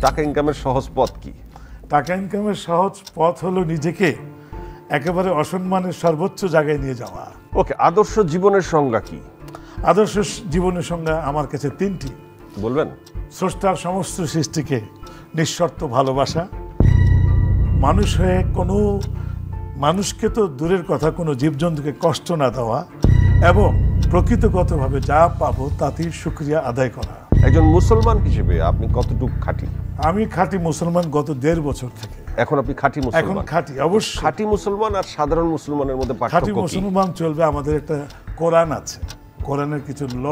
টাকা ইনকামের সহজ পথ কি? টাকা ইনকামের সহজ পথ হলো নিজেকে একেবারে অসম্মানের সর্বোচ্চ জায়গায় নিয়ে যাওয়া। ওকে, আদর্শ জীবনের সংজ্ঞা কি? আদর্শ জীবনের সংজ্ঞা আমার কাছে তিনটি। বলবেন? স্রষ্টার সমস্ত সৃষ্টিকে নিঃশর্ত ভালোবাসা, মানুষ হয়ে কোনো মানুষকে তো দূরের কথা কোনো জীবজন্তুকে কষ্ট না দেওয়া, এবং প্রকৃতিগতভাবে যা পাবো তাতেই শুকরিয়া আদায় করা। একজন মুসলমান হিসেবে আপনি কতটুকু খাঁটি? আমি খাঁটি মুসলমান গত 1.5 বছর থেকে। এখন আপনি খাঁটি এখন মুসলমান? খাঁটি, অবশ্যই। খাঁটি মুসলমান আর সাধারণ মুসলমানের মধ্যে খাঁটি পার্থক্য কি? মুসলমান চলবে, আমাদের একটা কোরআন আছে, কোরআনের কিছু ল,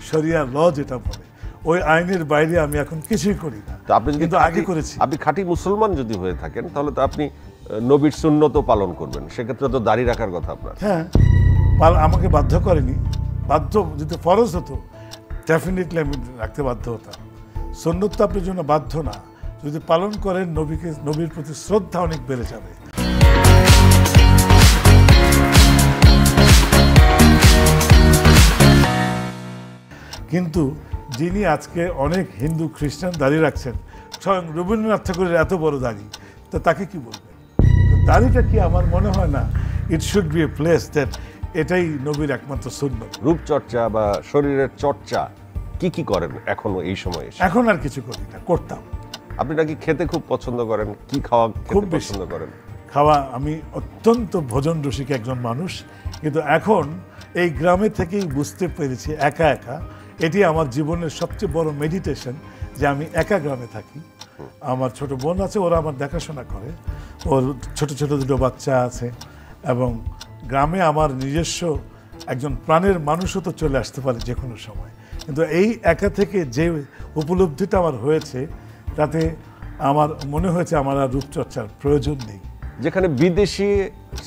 শরিয়া ল যেটা বলে, ওই আইনের বাইরে আমি এখন কিছুই করি না। তো আপনি যদি কিন্তু আগে করেছি। আপনি খাঁটি মুসলমান যদি হয়ে থাকেন তাহলে তো আপনি নবীর সুন্নতও পালন করবেন, সেক্ষেত্রে তো দাড়ি রাখার কথা আপনার। হ্যাঁ, আমাকে বাধ্য করেনি। বাধ্য যদি ফরজ হতো ডেফিনেটলি আমি রাখতে বাধ্য হতাম। সুন্নত তো আপনার জন্য বাধ্য না, যদি পালন করেন নবীর প্রতি শ্রদ্ধা অনেক বেড়ে যাবে। কিন্তু যিনি আজকে অনেক হিন্দু খ্রিস্টান দাড়ি রাখছেন, স্বয়ং রবীন্দ্রনাথ ঠাকুরের এত বড় দাড়ি, তো তাকে কি বলবেন? দাড়িটা কি, আমার মনে হয় না it should B a place that এটাই নবীর একমাত্র সুন্নত। রূপচর্চা বা শরীরের চর্চা কি কি করেন এখনো এই সময়ে? এখন আর কিছু করি না, করতাম। আপনি নাকি খেতে খুব পছন্দ করেন, কি খাওয়া খুব খেতে বেশি পছন্দ করেন? খাওয়া, আমি অত্যন্ত ভোজন রসিক একজন মানুষ, কিন্তু এখন এই গ্রামে থেকেই বুঝতে পেরেছি একা একা এটি আমার জীবনের সবচেয়ে বড় মেডিটেশন, যে আমি একা গ্রামে থাকি। আমার ছোট বোন আছে, ওরা আমার দেখাশোনা করে, ওর ছোট ছোট দুটো বাচ্চা আছে, এবং গ্রামে আমার নিজস্ব একজন প্রাণের মানুষও তো চলে আসতে পারে যে কোনো সময়। কিন্তু এই একা থেকে যে উপলব্ধিটা আমার হয়েছে, তাতে আমার মনে হয়েছে আমার আর রূপচর্চার প্রয়োজন নেই। যেখানে বিদেশি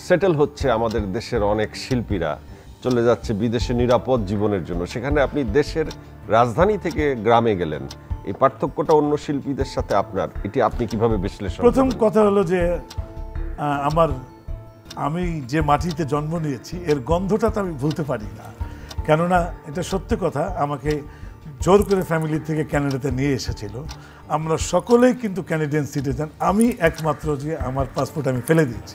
সেটেল হচ্ছে আমাদের দেশের অনেক শিল্পীরা, চলে যাচ্ছে বিদেশে নিরাপদ জীবনের জন্য, সেখানে আপনি দেশের রাজধানী থেকে গ্রামে গেলেন, এই পার্থক্যটা অন্য শিল্পীদের সাথে আপনার, এটি আপনি কিভাবে বিশ্লেষণ? প্রথম কথা হলো যে আমি যে মাটিতে জন্ম নিয়েছি এর গন্ধটা তো আমি ভুলতে পারি না, কেননা এটা সত্যি কথা। আমাকে জোর করে ফ্যামিলি থেকে ক্যানাডাতে নিয়ে এসেছিল। আমরা সকলেই কিন্তু ক্যানাডিয়ান সিটিজেন, আমি একমাত্র যে আমার পাসপোর্ট আমি ফেলে দিয়েছি।